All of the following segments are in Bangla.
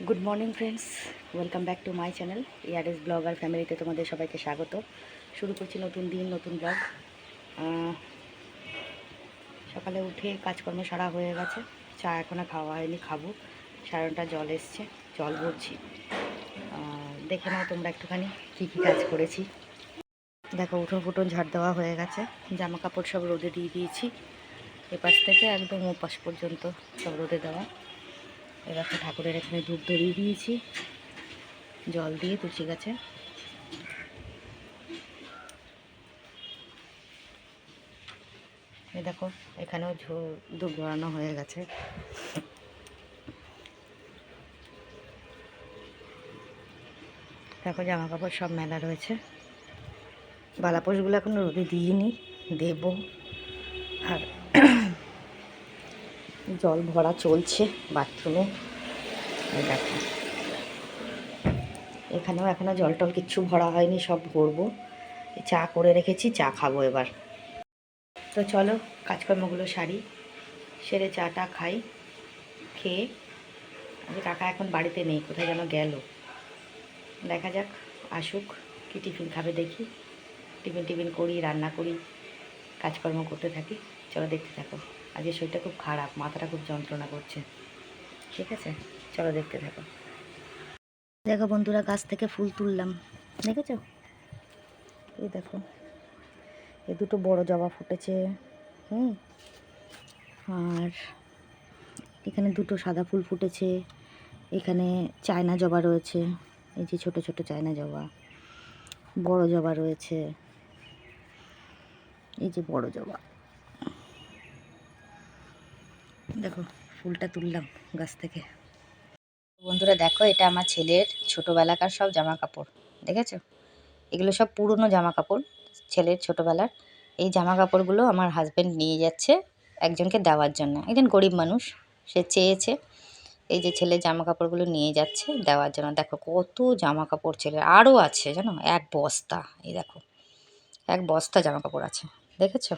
Good morning friends, welcome back to my channel ইয়ারএস ব্লগার ফ্যামিলিতে তোমাদের সবাইকে স্বাগত। শুরু করছি নতুন দিন, নতুন ব্লগ। সকালে উঠে কাজকর্ম সারা হয়ে গেছে, চা এখনও খাওয়া হয়নি, খাবো। সারাটা জল এসছে, জল ভরছি। দেখে নাও তোমরা একটুখানি কী কী কাজ করেছি। দেখো, উঠোন ফুটন ঝাড় দেওয়া হয়ে গেছে, জামা কাপড় সব রোদে দিয়ে দিয়েছি। এপাশ থেকে একদম ওপাশ পর্যন্ত সব রোদে দেওয়া। এবার ঠাকুরের এখানে ধূপ ধরিয়ে দিয়েছি জল দিয়ে তুলসী গাছে। এই দেখো, এখানেও ধূপ ধরানো হয়ে গেছে। দেখো, জামা কাপড় সব মেলা রয়েছে। বালাপোষগুলো এখন রোদে দিইনি, দেব। আর জল ভরা চলছে বাথরুমে। দেখো, এখানেও এখনও জল টল কিচ্ছু ভরা হয়নি, সব ভরবো। চা করে রেখেছি, চা খাবো এবার। তো চলো কাজকর্মগুলো সারি, সেরে চাটা খাই। খেয়ে কাকা এখন বাড়িতে নেই, কোথায় যেন গেল। দেখা যাক, আসুক, কি টিফিন খাবে দেখি। টিফিন করি, রান্না করি, কাজকর্ম করতে থাকি। চলো দেখতে থাকো। আজকে শরীরটা খুব খারাপ, মাথাটা খুব যন্ত্রণা করছে। ঠিক আছে, চলো দেখতে থাকো। দেখো বন্ধুরা, গাছ থেকে ফুল তুললাম, দেখেছো? এই দেখো, এই দুটো বড় জবা ফুটেছে। আর এখানে দুটো সাদা ফুল ফুটেছে। এখানে চায়না জবা রয়েছে, এই যে ছোট ছোট চায়না জবা। বড় জবা রয়েছে, এই যে বড় জবা। দেখো, ফুলটা তুললাম গাছ থেকে। বন্ধুরা দেখো, এটা আমার ছেলের ছোটোবেলাকার সব জামা কাপড়, দেখেছো? এগুলো সব পুরনো জামা কাপড়, ছেলের ছোটোবেলার। এই জামা কাপড়গুলো আমার হাজব্যান্ড নিয়ে যাচ্ছে একজনকে দেওয়ার জন্য। একজন গরিব মানুষ, সে চেয়েছে। এই যে ছেলের জামা কাপড়গুলো নিয়ে যাচ্ছে দেওয়ার জন্য। দেখো কত জামা কাপড় ছেলের, আরও আছে জানো, এক বস্তা। এই দেখো, এক বস্তা জামা কাপড় আছে, দেখেছো?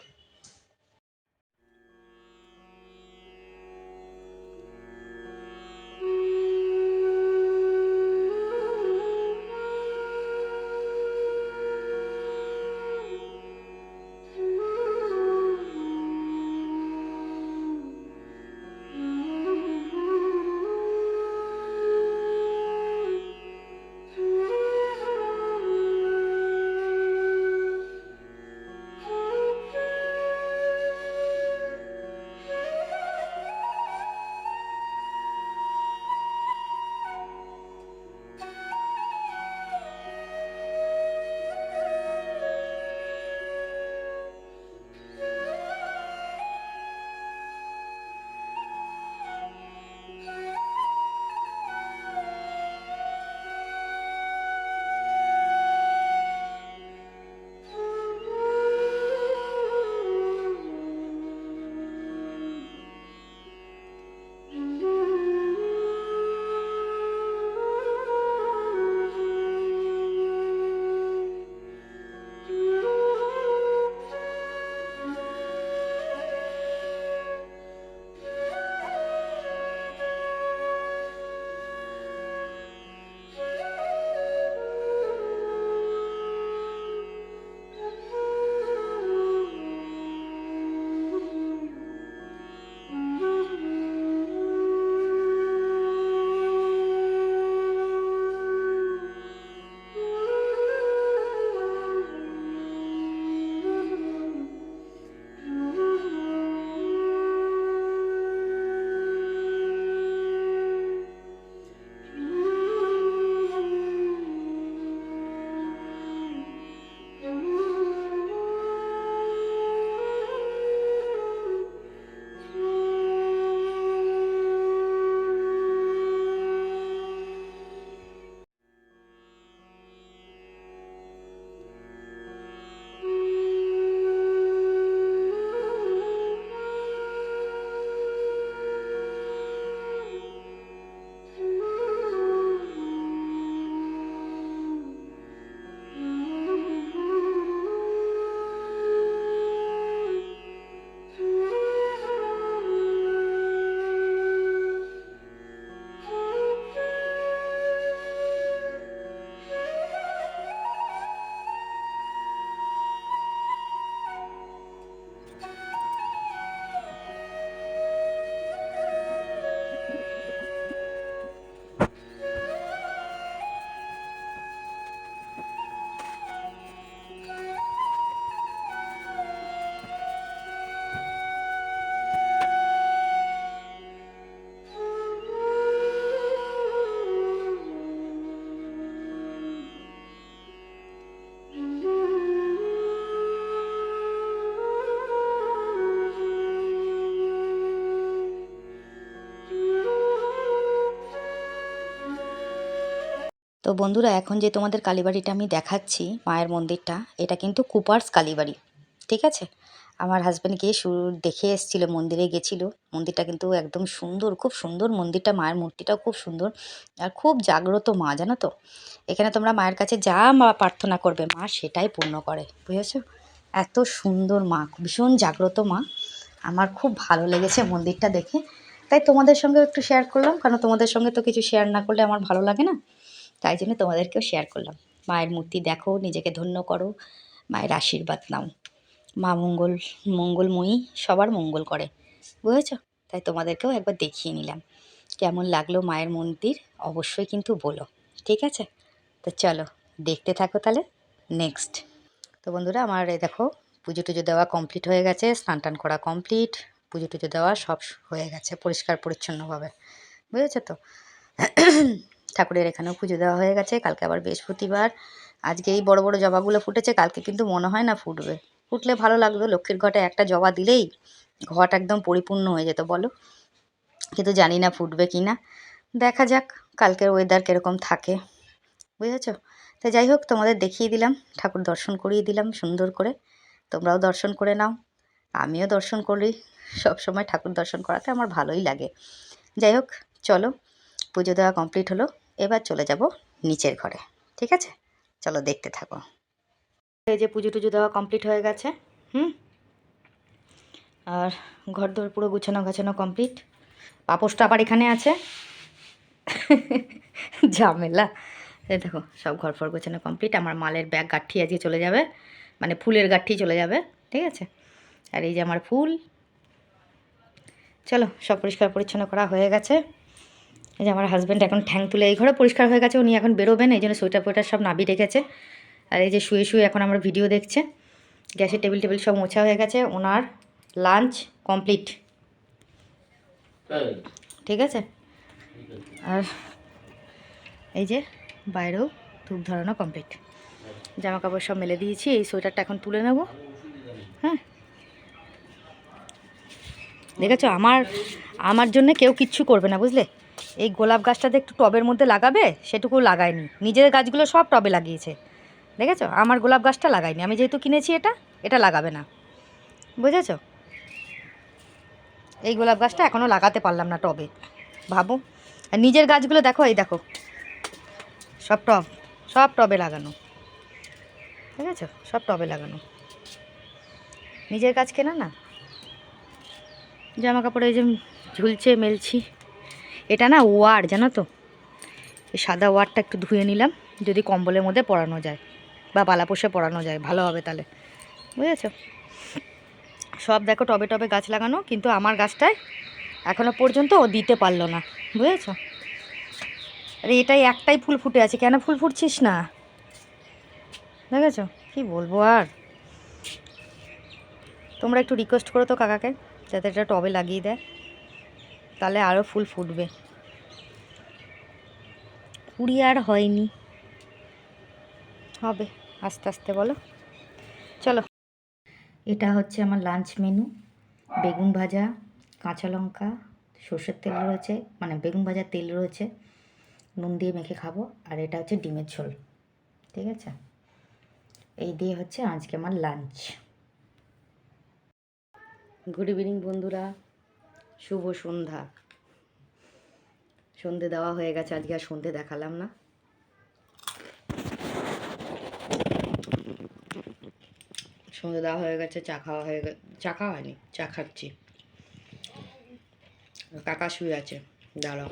তো বন্ধুরা, এখন যে তোমাদের কালীবাড়িটা আমি দেখাচ্ছি, মায়ের মন্দিরটা, এটা কিন্তু কুপার্স কালীবাড়ি, ঠিক আছে। আমার হাজব্যান্ড গিয়ে দেখে এসেছিলো, মন্দিরে গেছিলো। মন্দিরটা কিন্তু একদম সুন্দর, খুব সুন্দর মন্দিরটা, মায়ের মূর্তিটাও খুব সুন্দর আর খুব জাগ্রত মা, জানো তো। এখানে তোমরা মায়ের কাছে যা মা প্রার্থনা করবে, মা সেটাই পূর্ণ করে, বুঝেছো। এত সুন্দর মা, ভীষণ জাগ্রত মা। আমার খুব ভালো লেগেছে মন্দিরটা দেখে, তাই তোমাদের সঙ্গে একটু শেয়ার করলাম, কারণ তোমাদের সঙ্গে তো কিছু শেয়ার না করলে আমার ভালো লাগে না, তাই জন্য তোমাদেরকেও শেয়ার করলাম। মায়ের মূর্তি দেখো, নিজেকে ধন্য করো, মায়ের আশীর্বাদ নাও। মা মঙ্গলময়ী, সবার মঙ্গল করে, বুঝেছো। তাই তোমাদেরকেও একবার দেখিয়ে নিলাম। কেমন লাগলো মায়ের মন্দির অবশ্যই কিন্তু বলো, ঠিক আছে। তো চলো দেখতে থাকো তাহলে নেক্সট। তো বন্ধুরা, আমার এই দেখো পুজো টুজো দেওয়া কমপ্লিট হয়ে গেছে, স্নান টান করা কমপ্লিট, পুজো টুজো দেওয়া সব হয়ে গেছে পরিষ্কার পরিচ্ছন্নভাবে, বুঝেছো তো। ঠাকুরের এখানেও পুজো দেওয়া হয়ে গেছে। কালকে আবার বৃহস্পতিবার, আজকে এই বড় বড় জবাগুলো ফুটেছে, কালকে কিন্তু মনে হয় না ফুটবে। ফুটলে ভালো লাগতো, লক্ষ্মীর ঘটে একটা জবা দিলেই ঘট একদম পরিপূর্ণ হয়ে যেত বলো। কিন্তু জানি না ফুটবে কি না, দেখা যাক কালকের ওয়েদার কীরকম থাকে, বুঝেছো। তো যাই হোক, তোমাদের দেখিয়ে দিলাম, ঠাকুর দর্শন করিয়ে দিলাম সুন্দর করে। তোমরাও দর্শন করে নাও, আমিও দর্শন করি। সব সময় ঠাকুর দর্শন করাতে আমার ভালোই লাগে। যাই হোক, চলো পুজো দেওয়া কমপ্লিট হলো, এবার চলে যাব নিচের ঘরে, ঠিক আছে। চলো দেখতে থাকো। এই যে পুজো টুজো দেওয়া কমপ্লিট হয়ে গেছে, আর ঘর দর পুরো গুছানো গাছানো কমপ্লিট। পাপোশটা আবার এখানে আছে, ঝামেলা। এই দেখো সব ঘর ফর গোছানো কমপ্লিট। আমার মালের ব্যাগ গাঠি আজকে চলে যাবে, মানে ফুলের গাঠি চলে যাবে, ঠিক আছে। আর এই যে আমার ফুল, চলো সব পরিষ্কার পরিচ্ছন্ন করা হয়ে গেছে। এই যে আমার হাজব্যান্ড এখন ঠ্যাং তুলে, এই ঘরে পরিষ্কার হয়ে গেছে, উনি এখন বেরোবেন, এই জন্য সোয়েটার ফোয়েটার সব নাবি রেখেছে। আর এই যে শুয়ে শুয়ে এখন আমার ভিডিও দেখছে। গ্যাসের টেবিল টেবিল সব মোছা হয়ে গেছে, ওনার লাঞ্চ কমপ্লিট, ঠিক আছে। আর এই যে বাইরেও ধূপ ধরানো কমপ্লিট, জামা কাপড় সব মেলে দিয়েছি। এই সোয়েটারটা এখন তুলে নেব, হ্যাঁ। দেখেছো, আমার জন্য কেউ কিচ্ছু করবে না, বুঝলে। এই গোলাপ গাছটাতে একটু টবের মধ্যে লাগাবে, সেটুকু লাগায়নি। নিজের গাছগুলো সব টবে লাগিয়েছে, দেখেছো। আমার গোলাপ গাছটা লাগায়নি, আমি যেহেতু কিনেছি এটা লাগাবে না, বুঝেছো। এই গোলাপ গাছটা এখনও লাগাতে পারলাম না টবে, ভাবো। আর নিজের গাছগুলো দেখো, এই দেখো সব টবে লাগানো, ঠিক আছে, সব টবে লাগানো। নিজের গাছ কেনা না। জামা কাপড় এই যে ঝুলছে, মেলছি। এটা না ওয়ার, জানো তো, এই সাদা ওয়ারটা একটু ধুয়ে নিলাম, যদি কম্বলের মধ্যে পরানো যায় বা বালাপোষে পরানো যায় ভালো হবে তাহলে, বুঝেছো। সব দেখো টবে টবে গাছ লাগানো, কিন্তু আমার গাছটায় এখনও পর্যন্ত ও দিতে পারলো না, বুঝেছো। আরে এটাই একটাই ফুল ফুটে আছে, কেন ফুল ফুটছিস না, দেখেছো। কি বলবো আর, তোমরা একটু রিকোয়েস্ট করো তো কাকাকে, যাতে এটা টবে লাগিয়ে দেয়, তাহলে আরও ফুল ফুটবে। কুড়ি আর হয়নি, হবে আস্তে আস্তে, বলো। চলো, এটা হচ্ছে আমার লাঞ্চ মেনু। বেগুন ভাজা, কাঁচা লঙ্কা, সর্ষের তেল রয়েছে, মানে বেগুন ভাজার তেল রয়েছে, নুন দিয়ে মেখে খাবো। আর এটা হচ্ছে ডিমের ঝোল, ঠিক আছে। এই দিয়ে হচ্ছে আজকে আমার লাঞ্চ। গুড ইভিনিং বন্ধুরা, শুভ সন্ধ্যা। সন্ধে দেওয়া হয়ে গেছে, আজকে আর সন্ধে দেখালাম না। সন্ধে দেওয়া হয়ে গেছে, চা খাওয়া হয়ে গেছে, চা খাওয়া হয়নি, চা খাচ্ছি। কাকা শুয়ে আছে, দাঁড়াও।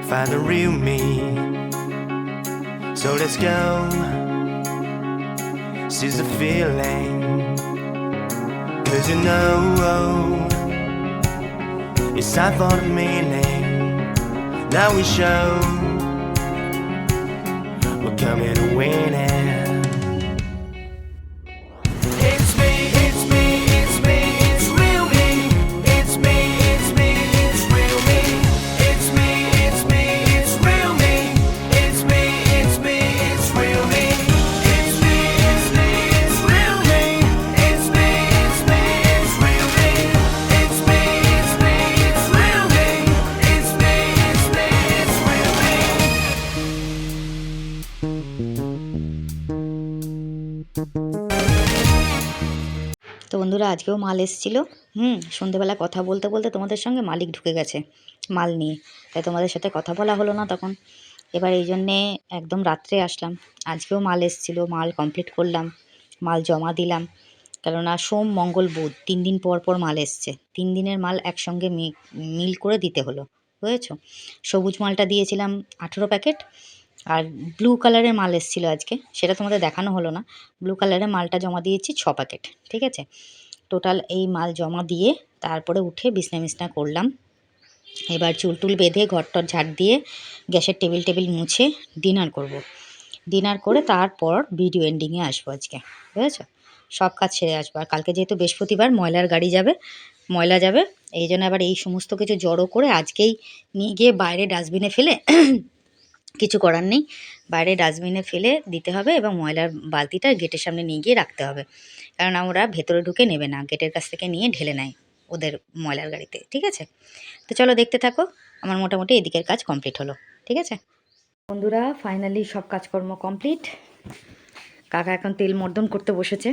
Find the real me. So let's go. Seize the feeling. 'Cause you know it's time for the meaning. Now we show we're coming to win it. It's me, it's me, it's me, it's real me. It's me, it's me, it's আজকেও মাল এসেছিলো। সন্ধেবেলা কথা বলতে বলতে তোমাদের সঙ্গে মালিক ঢুকে গেছে মাল নিয়ে, তাই তোমাদের সাথে কথা বলা হলো না তখন। এবার এই জন্যে একদম রাত্রে আসলাম। আজকেও মাল এসেছিলো, মাল কমপ্লিট করলাম, মাল জমা দিলাম। কেননা সোম মঙ্গল বুধ 3 দিন পর পর মাল এসছে, 3 দিনের মাল একসঙ্গে মিল করে দিতে হলো, বুঝেছো? সবুজ মালটা দিয়েছিলাম 18 প্যাকেট, আর ব্লু কালারের মাল এসেছিলো আজকে, সেটা তোমাদের দেখানো হলো না। ব্লু কালারের মালটা জমা দিয়েছি 6 প্যাকেট, ঠিক আছে? টোটাল এই মাল জমা দিয়ে তারপরে উঠে বিছনা করলাম। এবার চুল টুল বেঁধে ঘরটর ঝাড় দিয়ে গ্যাসের টেবিল মুছে ডিনার করব। ডিনার করে তারপর ভিডিও এন্ডিংয়ে আসবো আজকে, বুঝেছো? সব কাজ সেরে আসবো। আর কালকে যেহেতু বৃহস্পতিবার ময়লা যাবে, এই জন্য আবার এই সমস্ত কিছু জড়ো করে আজকেই নিয়ে গিয়ে বাইরে ডাস্টবিনে ফেলে কিছু করার নেই, বাইরে ডাস্টবিনে ফেলে দিতে হবে এবং ময়লার বালতিটা গেটের সামনে নিয়ে গিয়ে রাখতে হবে। কারণ ওরা ভেতরে ঢুকে নেবে না, গেটের কাছ থেকে নিয়ে ঢেলে নেয় ওদের ময়লার গাড়িতে, ঠিক আছে? তো চলো দেখতে থাকো। আমার মোটামুটি এদিকের কাজ কমপ্লিট হলো, ঠিক আছে বন্ধুরা? ফাইনালি সব কাজকর্ম কমপ্লিট। কাকা এখন তেল মর্দন করতে বসেছে।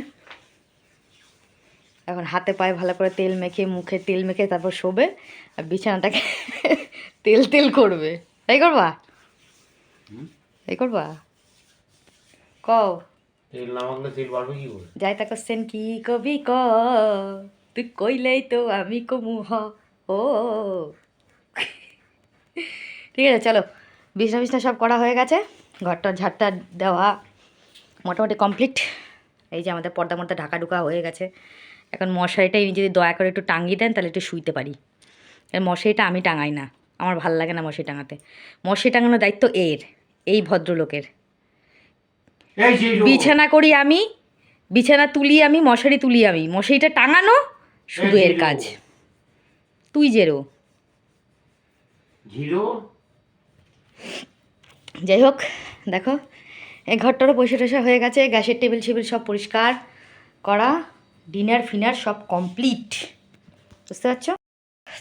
এখন হাতে পায়ে ভালো করে তেল মেখে, মুখে তেল মেখে তারপর শোবে, আর বিছানাটাকে তেল করবে। তাই করবা? এই করবা? কও তেল না মাখলে তেল বাড়বে কি করে? যাই তা করছেন কি কবি ক, তুই কইলেই তো আমি কমু হ। ও ঠিক আছে, চলো। বিছনা সব করা হয়ে গেছে, ঘরটার ঝাড়টা দেওয়া মোটামুটি কমপ্লিট। এই যে আমাদের পর্দা মর্দা ঢাকা ঢুকা হয়ে গেছে। এখন মশারিটাই যদি দয়া করে একটু টাঙিয়ে দেন তাহলে একটু শুইতে পারি। মশারিটা আমি টাঙাই না, আমার ভাল লাগে না মশারি টাঙাতে। মশারি টাঙানোর দায়িত্ব এই ভদ্রলোকের। বিছানা করি আমি, বিছানা তুলি আমি, মশারি তুলি আমি, মশারিটা টাঙানো শুধু এর কাজ। তুই জেরো যাই হোক, দেখো এই ঘরটারও পয়সা টয়সা হয়ে গেছে, গ্যাসের টেবিল সব পরিষ্কার করা, ডিনার ফিনার সব কমপ্লিট, বুঝতে পারছো?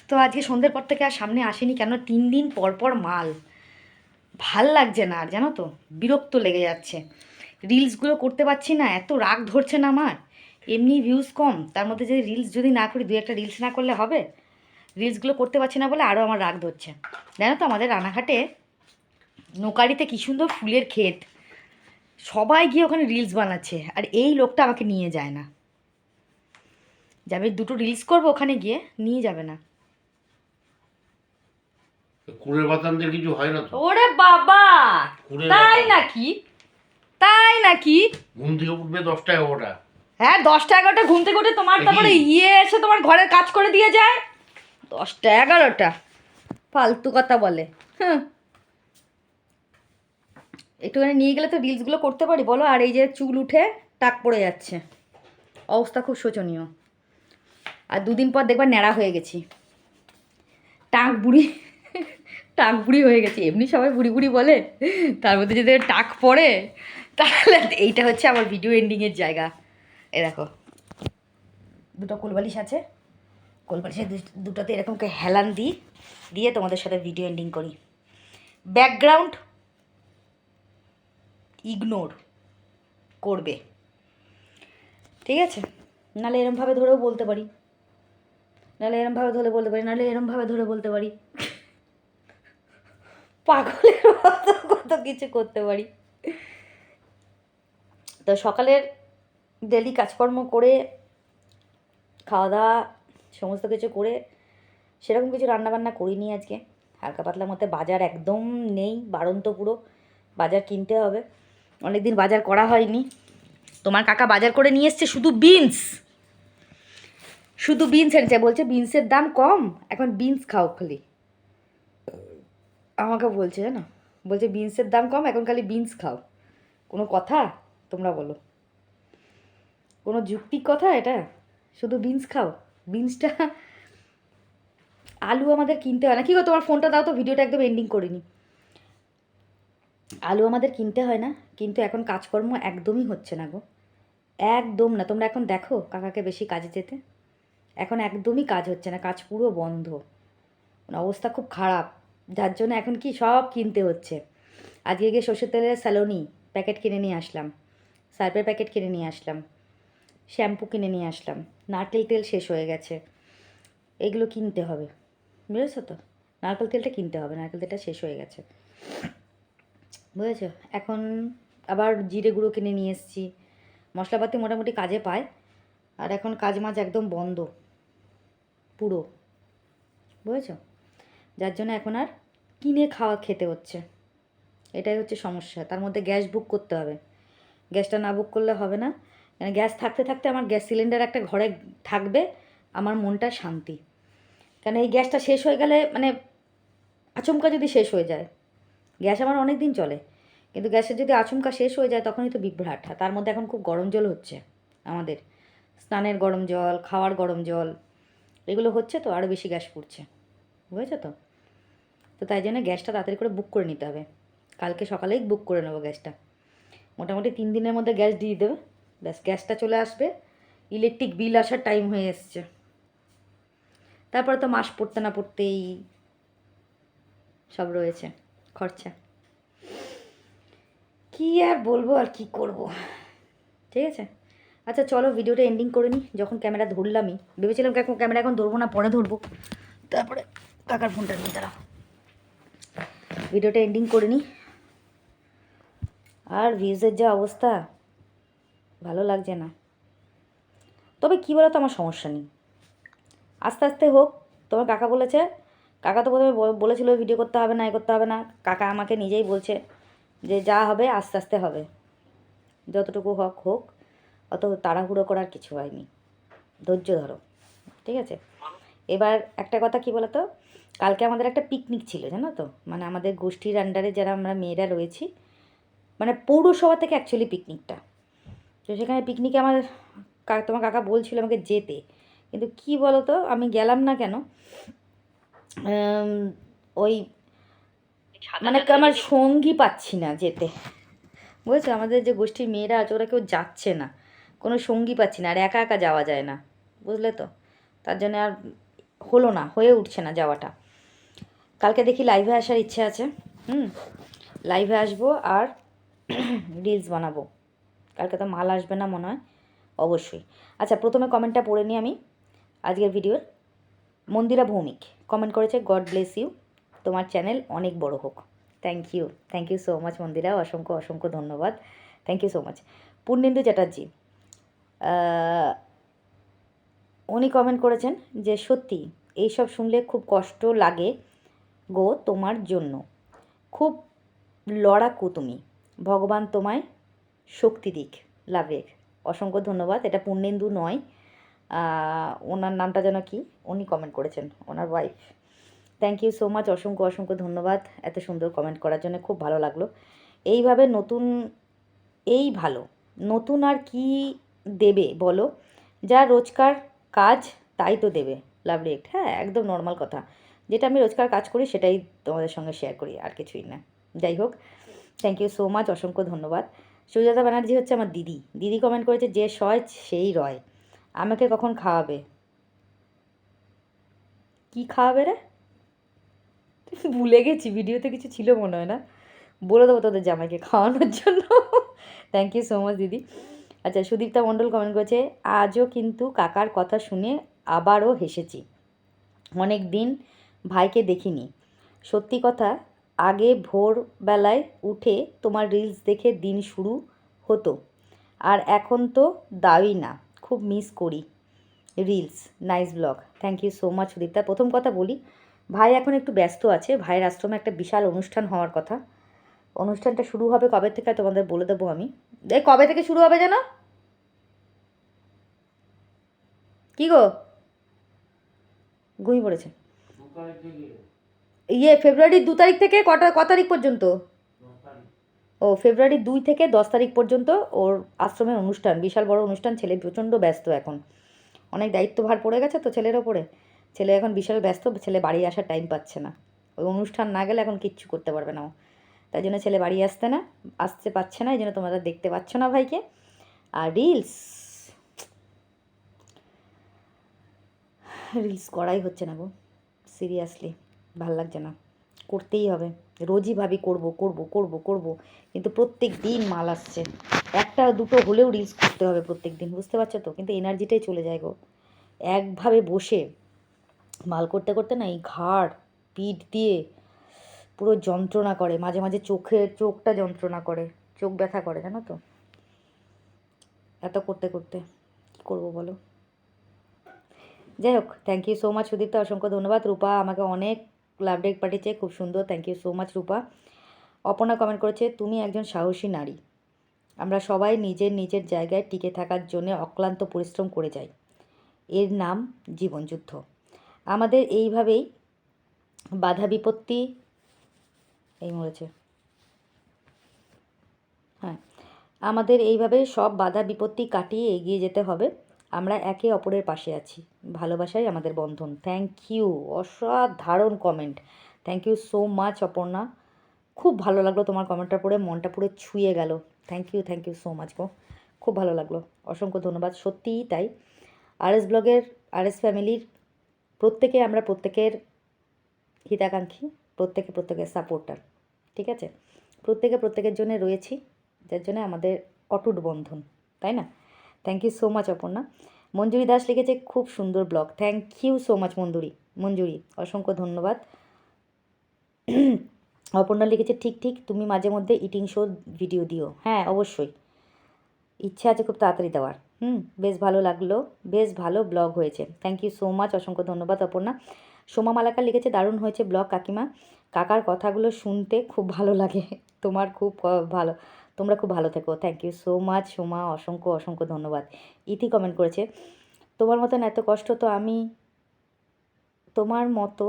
তো আজকে সন্ধ্যের পর থেকে আর সামনে আসেনি, কেন 3 দিন পর পর মাল, ভাল লাগছে না আর, জানো তো, বিরক্ত লেগে যাচ্ছে। রিলসগুলো করতে পারছি না, এত রাগ ধরছে না আমার। এমনি ভিউজ কম, তার মধ্যে যদি রিলস যদি না করি, 2-1টা রিলস না করলে হবে? রিলসগুলো করতে পারছি না বলে আরও আমার রাগ ধরছে। জানো তো আমাদের রানাঘাটে নোকারিতে কী সুন্দর ফুলের ক্ষেত, সবাই গিয়ে ওখানে রিলস বানাচ্ছে, আর এই লোকটা আমাকে নিয়ে যায় না। যাবে 2টো রিলস করবো ওখানে গিয়ে, নিয়ে যাবে না। কুড়ের বাতানদের কিছু হয় না তো? ওরে বাবা, তাই নাকি? তাই নাকি? ঘুম থেকে উঠবে 10টা 11টা। হ্যাঁ 10টা 11টা ঘুম থেকে উঠে তোমার তারপরে এসে তোমার ঘরের কাজ করে দিয়ে যায়। 10টা 11টা ফালতু কথা বলে। একটুখানি নিয়ে গেলে তো রিলসগুলো করতে পারি বলো। আর এই যে চুল উঠে টাক পড়ে যাচ্ছে, অবস্থা খুব শোচনীয়। আর 2 দিন পর দেখবা ন্যাড়া হয়ে গেছি, টাক বুড়ি হয়ে গেছি। এমনি সবাই বুড়ি বলে, তার মধ্যে যদি টাক পড়ে তাহলে এইটা হচ্ছে আমার ভিডিও এন্ডিংয়ের জায়গা। এ দেখো 2টো কোলবালিশ আছে, কোলবালিশের 2টোতে এরকমকে হেলান দিয়ে তোমাদের সাথে ভিডিও এন্ডিং করি। ব্যাকগ্রাউন্ড ইগনোর করবে, ঠিক আছে? নাহলে এরমভাবে ধরেও বলতে পারি, নাহলে এরমভাবে ধরে বলতে পারি, পাগলের মতো কত কিছু করতে পারি। তো সকালের ডেলি কাজকর্ম করে, খাওয়া দাওয়া সমস্ত কিছু করে, সেরকম কিছু রান্নাবান্না করিনি আজকে। হালকা পাতলার মধ্যে, বাজার একদম নেই, বাড়ন্ত পুরো, বাজার কিনতে হবে। অনেক দিন বাজার করা হয়নি। তোমার কাকা বাজার করে নিয়ে এসছে শুধু বিনস এনেছে, বলছে বিনসের দাম কম, এখন বিনস খাও খালি। আমাকে বলছে, জানো, বলছে বিনসের দাম কম, এখন খালি বিনস খাও। কোনো কথা তোমরা বলো? কোনো যুক্তির কথা এটা? শুধু বিনস খাও। বিনসটা, আলু আমাদের কিনতে হয় না। কী গো, তোমার ফোনটা দাও তো, ভিডিওটা একদম এন্ডিং করিনি। আলু আমাদের কিনতে হয় না, কিন্তু এখন কাজকর্ম একদমই হচ্ছে না গো, একদম না। তোমরা এখন দেখো কাকাকে বেশি কাজে যেতে, এখন একদমই কাজ হচ্ছে না, কাজ পুরো বন্ধ, অবস্থা খুব খারাপ। যার জন্য এখন কি সব কিনতে হচ্ছে। আজকে গিয়ে সর্ষের তেলের স্যালোনি প্যাকেট কিনে নিয়ে আসলাম, সার্ফের প্যাকেট কিনে নিয়ে আসলাম, শ্যাম্পু কিনে নিয়ে আসলাম, নারকেল তেল শেষ হয়ে গেছে, এগুলো কিনতে হবে, বুঝেছো তো? নারকেল তেলটা কিনতে হবে, নারকেল তেলটা শেষ হয়ে গেছে, বুঝেছো? এখন আবার জিরে গুঁড়ো কিনে নিয়ে এসেছি। মশলাপাতি মোটামুটি কাজে পায়, আর এখন কাজ মাজ একদম বন্ধ পুরো, বুঝেছো? যার জন্য এখন আর কিনে খেতে হচ্ছে, এটাই হচ্ছে সমস্যা। তার মধ্যে গ্যাস বুক করতে হবে, গ্যাসটা না বুক করলে হবে না। গ্যাস থাকতে থাকতে আমার গ্যাস সিলিন্ডার একটা ঘরে থাকবে, আমার মনটা শান্তি। কেন এই গ্যাসটা শেষ হয়ে গেলে মানে আচমকা যদি শেষ হয়ে যায়, গ্যাস আমার অনেক দিন চলে, কিন্তু গ্যাসের যদি আচমকা শেষ হয়ে যায় তখনই তো বিভ্রাট। তার মধ্যে এখন খুব গরম জল হচ্ছে আমাদের, স্নানের গরম জল, খাওয়ার গরম জল, এগুলো হচ্ছে, তো আরও বেশি গ্যাস পুড়ছে, বুঝেছো তো? তো তাই জন্য গ্যাসটা তাড়াতাড়ি করে বুক করে নিতে হবে, কালকে সকালেই বুক করে নেবো গ্যাসটা। মোটামুটি 3 দিনের মধ্যে গ্যাস দিয়ে দেবে, ব্যাস গ্যাসটা চলে আসবে। ইলেকট্রিক বিল আসার টাইম হয়ে এসছে, তারপরে তো মাস পড়তে না পড়তেই সব রয়েছে খরচা। কী আর বলবো আর কি করব, ঠিক আছে? আচ্ছা চলো ভিডিওটা এন্ডিং করে নিই, যখন ক্যামেরা ধরলামই, ভেবেছিলাম ক্যামেরা এখন ধরবো না, পরে ধরবো, তারপরে কাকার ফোনটা নিয়ে দাঁড়াও, ভিডিওটা এন্ডিং করে নিই। আর ভিউজের যা অবস্থা, ভালো লাগছে না। তবে কী বলো তো, আমার সমস্যা নেই, আস্তে আস্তে হোক। তোমার কাকা বলেছে, কাকা তো প্রথমে বলেছিল ভিডিও করতে হবে না, এ করতে হবে না। কাকা আমাকে নিজেই বলছে যে যা হবে আস্তে আস্তে হবে, যতটুকু হোক, অত তাড়াহুড়ো করার কিছু হয়নি, ধৈর্য ধরো, ঠিক আছে? এবার একটা কথা কি বলো তো, কালকে আমাদের একটা পিকনিক ছিল, জানো তো? মানে আমাদের গোষ্ঠীর আন্ডারে যারা আমরা মেয়েরা রয়েছি, মানে পৌরসভা থেকে অ্যাকচুয়ালি পিকনিকটা। তো সেখানে পিকনিকে আমার তোমার কাকা বলছিল আমাকে যেতে, কিন্তু কি বলো তো, আমি গেলাম না কেন, ওই মানে আমার সঙ্গী পাচ্ছি না যেতে, বুঝেছো? আমাদের যে গোষ্ঠীর মেয়েরা আছে ওরা কেউ যাচ্ছে না, কোনো সঙ্গী পাচ্ছি না, আর একা একা যাওয়া যায় না, বুঝলে তো? তার জন্য আর হলো না, হয়ে উঠছে না যাওয়াটা। কালকে দেখি লাইভে আসার ইচ্ছে আছে, লাইভে আসবো আর রিলস বানাবো। কালকে তো মাল আসবে না মনে হয়, অবশ্যই। আচ্ছা প্রথমে কমেন্টটা পড়ে নিই আমি আজকের ভিডিওর। মন্দিরা ভৌমিক কমেন্ট করেছে, গড ব্লেস ইউ, তোমার চ্যানেল অনেক বড় হোক। Thank you so much Mandira, অসংখ্য অসংখ্য ধন্যবাদ, thank you so much. Purnendu Chatterjee উনি কমেন্ট করেছেন যে সত্যি এইসব শুনলে খুব কষ্ট লাগে গো তোমার জন্য, খুব লড়াকু তুমি, ভগবান তোমায় শক্তি দিক, লাভ রেখ। অসংখ্য ধন্যবাদ। এটা পূর্ণেন্দু নয়, ওনার নামটা যেন কি, উনি কমেন্ট করেছেন, ওনার wife. Thank you so much, অসংখ্য অসংখ্য ধন্যবাদ এত সুন্দর কমেন্ট করার জন্য, খুব ভালো লাগলো। এইভাবে ভালো নতুন আর কি দেবে বলো, যা রোজকার কাজ তাই তো দেবে, লাভ রেট। হ্যাঁ একদম নর্মাল কথা, যেটা আমি রোজকার কাজ করি সেটাই তোমাদের সঙ্গে শেয়ার করি, আর কিছুই না। যাই হোক, থ্যাংক ইউ সো মাচ, অসংখ্য ধন্যবাদ। সুজাতা ব্যানার্জি হচ্ছে আমার দিদি কমেন্ট করেছে, যে সয় সেই রয়, আমাকে কখন খাওয়াবে? কি খাওয়াবে রে? ভুলে গেছি, ভিডিওতে কিছু ছিল মনে হয় না, বলে দেবো তোদের জামাইকে খাওয়ানোর জন্য। থ্যাংক ইউ সো মাচ দিদি। আচ্ছা সুদীপ্তা মণ্ডল কমেন্ট করেছে, আজও কিন্তু কাকার কথা শুনে আবারও হেসেছি, অনেক দিন ভাইকে দেখিনি। সত্যি কথা, আগে ভোরবেলায় উঠে তোমার রিলস দেখে দিন শুরু হতো, আর এখন তো দাওই না, খুব মিস করি reels, nice blog. Thank you so much Sudipta. প্রথম কথা বলি, ভাই এখন একটু ব্যস্ত আছে, ভাইয়ের আশ্রমে একটা বিশাল অনুষ্ঠান হওয়ার কথা, অনুষ্ঠানটা শুরু হবে কবে থেকে তোমাদের বলে দেবো আমি। কবে থেকে শুরু হবে যেন, কি গো? ঘুমিয়ে পড়েছে। ফেব্রুয়ারির 2 তারিখ থেকে ক তারিখ পর্যন্ত? ও ফেব্রুয়ারি 2 থেকে 10 তারিখ পর্যন্ত ওর আশ্রমের অনুষ্ঠান, বিশাল বড় অনুষ্ঠান। ছেলে প্রচণ্ড ব্যস্ত এখন, অনেক দায়িত্বভার পড়ে গেছে তো ছেলের ওপরে, ছেলে এখন বিশাল ব্যস্ত, ছেলে বাড়ি আসার টাইম পাচ্ছে না, ওই অনুষ্ঠান না গেলে এখন কিচ্ছু করতে পারবে না ও, তাই জন্য ছেলে বাড়ি আসতে পারছে না, এই জন্য তোমরা দেখতে পাচ্ছ না ভাইকে। আর রিলস করাই হচ্ছে না গো, সিরিয়াসলি ভাল লাগছে না, করতেই হবে, রোজই ভাবি করব করব করব করব, কিন্তু প্রত্যেক দিন মাল আসছে, একটা দুটো হলেও রিলস করতে হবে প্রত্যেক দিন, বুঝতে পারছো তো, কিন্তু এনার্জিটাই চলে যায় গো। একভাবে বসে মাল করতে করতে না এই ঘাড় পিঠ দিয়ে পুরো যন্ত্রণা করে, মাঝে মাঝে চোখটা যন্ত্রণা করে, চোখ ব্যথা করে, জানো তো, এত করতে করতে কী করবো বলো। যাই হোক, thank you so much Sudipta, অসংখ্য ধন্যবাদ। রূপা আমাকে অনেক লাভ ডেক পাঠিয়েছে, খুব সুন্দর, thank you so much Rupa. Aparna comment করেছে, তুমি একজন সাহসী নারী, আমরা সবাই নিজের নিজের জায়গায় টিকে থাকার জন্য অক্লান্ত পরিশ্রম করে যাই, এর নাম জীবনযুদ্ধ। আমাদের এইভাবেই বাধা বিপত্তি এই মরেছে হ্যাঁ, আমাদের এইভাবে সব বাধা বিপত্তি কাটিয়ে এগিয়ে যেতে হবে, আমরা একে অপরের পাশে আছি, ভালোবাসাই আমাদের বন্ধন। থ্যাংক ইউ, অসাধারণ comment, thank you so much Aparna, খুব ভালো লাগলো তোমার কমেন্টটা পড়ে, মনটা পুরো ছুঁয়ে গেল। থ্যাংক ইউ সো মাচ গো, খুব ভালো লাগলো, অসংখ্য ধন্যবাদ, সত্যিই তাই। আরএস ব্লগের, আরএস ফ্যামিলির প্রত্যেকে আমরা প্রত্যেকের হিতাকাঙ্ক্ষী, প্রত্যেকের সাপোর্টার, ঠিক আছে, প্রত্যেকে প্রত্যেকের জন্য রয়েছি, যার জন্য আমাদের অটুট বন্ধন, তাই না। Thank you so much Aparna. Manjuri Das লিখেছে, খুব সুন্দর blog, thank you so much Manjuri, অসংখ্য ধন্যবাদ। অপর্ণা লিখেছে, ঠিক ঠিক, তুমি মাঝে মধ্যে ইটিং শো ভিডিও দিও। হ্যাঁ অবশ্যই, ইচ্ছা আছে খুব তাড়াতাড়ি দেওয়ার। বেশ ভালো লাগলো, বেশ ভালো ব্লগ হয়েছে, থ্যাংক ইউ সো মাচ, অসংখ্য ধন্যবাদ অপর্ণা। সোমা মালাকার লিখেছে, দারুণ হয়েছে ব্লগ কাকিমা, কাকার কথাগুলো শুনতে খুব ভালো লাগে, তোমার খুব ভালো, তোমরা খুব ভালো থেকো। Thank you so much Soma, অসংখ্য ধন্যবাদ। ইতি কমেন্ট করেছে, তোমার মতন এত কষ্ট তো আমি, তোমার মতো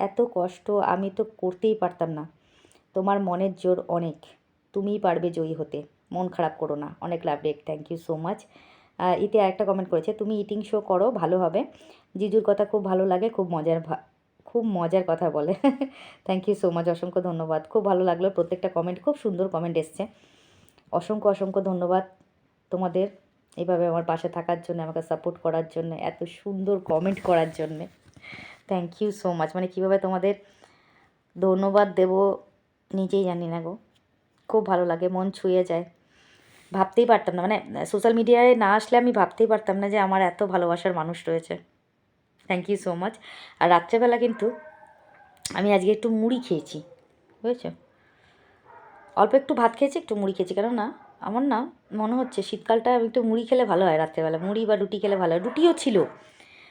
এত কষ্ট আমি তো করতেই পারতাম না, তোমার মনের জোর অনেক, তুমিই পারবে জয়ী হতে, মন খারাপ করো না, অনেক love react, thank you so much. ইতি একটা কমেন্ট করেছে, তুমি ইটিং শো করো, ভালো হবে, জিজুর কথা খুব ভালো লাগে, খুব মজার কথা বলে। থ্যাংক ইউ সো মাচ, অসংখ্য ধন্যবাদ, খুব ভালো লাগলো প্রত্যেকটা কমেন্ট, খুব সুন্দর কমেন্ট এসছে, অসংখ্য ধন্যবাদ তোমাদের এইভাবে আমার পাশে থাকার জন্য, আমাকে সাপোর্ট করার জন্য, এত সুন্দর কমেন্ট করার জন্যে, থ্যাংক ইউ সো মাচ। মানে কীভাবে তোমাদের ধন্যবাদ দেবো নিজেই জানি না গো, খুব ভালো লাগে, মন ছুঁয়ে যায়, ভাবতেই পারতাম না, মানে সোশ্যাল মিডিয়ায় না আসলে আমি ভাবতেই পারতাম না যে আমার এত ভালোবাসার মানুষ রয়েছে, থ্যাংক ইউ সো মাচ। আর রাত্রেবেলা কিন্তু আমি আজকে একটু মুড়ি খেয়েছি, বুঝেছো, অল্প একটু ভাত খেয়েছি, একটু মুড়ি খেয়েছি, কেন না আমার না মনে হচ্ছে শীতকালটা আমি একটু মুড়ি খেলে ভালো হয়, রাত্রেবেলা মুড়ি বা রুটি খেলে ভালো হয়, রুটিও ছিল,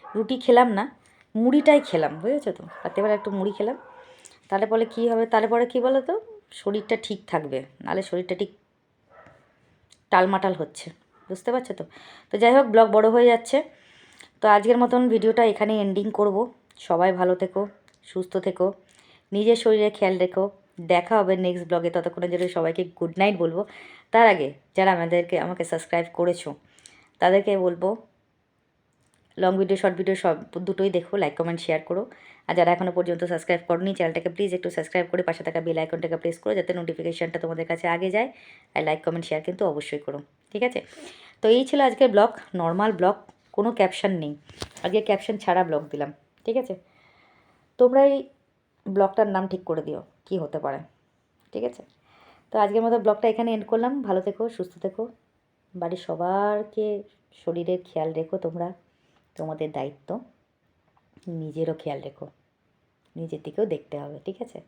রুটি খেলাম না, মুড়িটাই খেলাম, বুঝেছো তো, রাত্রেবেলা একটু মুড়ি খেলাম, তাহলে পরে কী হবে, তাহলে পরে কী বলো তো, শরীরটা ঠিক থাকবে, নাহলে শরীরটা ঠিক টালমাটাল হচ্ছে, বুঝতে পারছো তো। তো যাই হোক, ব্লগ বড় হয়ে যাচ্ছে, তো আজকের মতন ভিডিওটা এখানে এন্ডিং করব। সবাই ভালো থেকো, সুস্থ থেকো, নিজের শরীরে খেয়াল রেখো, দেখা হবে নেক্সট ব্লগে, ততক্ষণের জন্য সবাইকে গুড নাইট বলবো। তার আগে যারা আমাকে সাবস্ক্রাইব করেছো তাদেরকে বলবো, লং ভিডিও শর্ট ভিডিও সব দুটোই দেখো, লাইক কমেন্ট শেয়ার করো, আর যারা এখনও পর্যন্ত সাবস্ক্রাইব করোনি চ্যানেলটাকে প্লিজ একটু সাবস্ক্রাইব করে পাশে থাকা বেল আইকনটাকে প্রেস করো, যাতে নোটিফিকেশানটা তোমাদের কাছে আগে যায়, আর লাইক কমেন্ট শেয়ার কিন্তু অবশ্যই করো, ঠিক আছে। তো এই ছিল আজকের ব্লগ, নর্মাল ব্লগ, কোনো ক্যাপশন নেই, আজকে ক্যাপশন ছাড়া ব্লগ দিলাম, ঠিক আছে। তোমরা এই ব্লগটার নাম ঠিক করে দিও কি হতে পারে, ঠিক আছে। তো আজকের মতো ব্লগটা এখানে এন্ড করলাম, ভালো থেকো, সুস্থ থেকো, বাড়ির সবারকে শরীরের খেয়াল রেখো তোমরা, তোমাদের দায়িত্ব, নিজেরও খেয়াল রেখো, নিজের দিকেও দেখতে হবে, ঠিক আছে,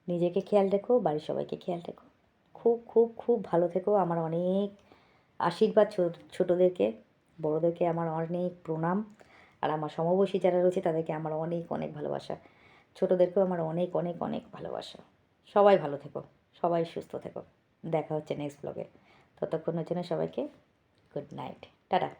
নিজেকে খেয়াল রেখো, বাড়ির সবাইকে খেয়াল রেখো, খুব ভালো থেকো। আমার অনেক আশীর্বাদ ছোটোদেরকে, বড়োদেরকে আমার অনেক প্রণাম, আর আমার সমবয়সী যারা রয়েছে তাদেরকে আমার অনেক ভালোবাসা, ছোটোদেরকেও আমার অনেক ভালোবাসা। সবাই ভালো থেকো, সবাই সুস্থ থেকো, দেখা হচ্ছে নেক্সট ব্লগে, ততক্ষণের জন্য সবাইকে গুড নাইট, টাটা।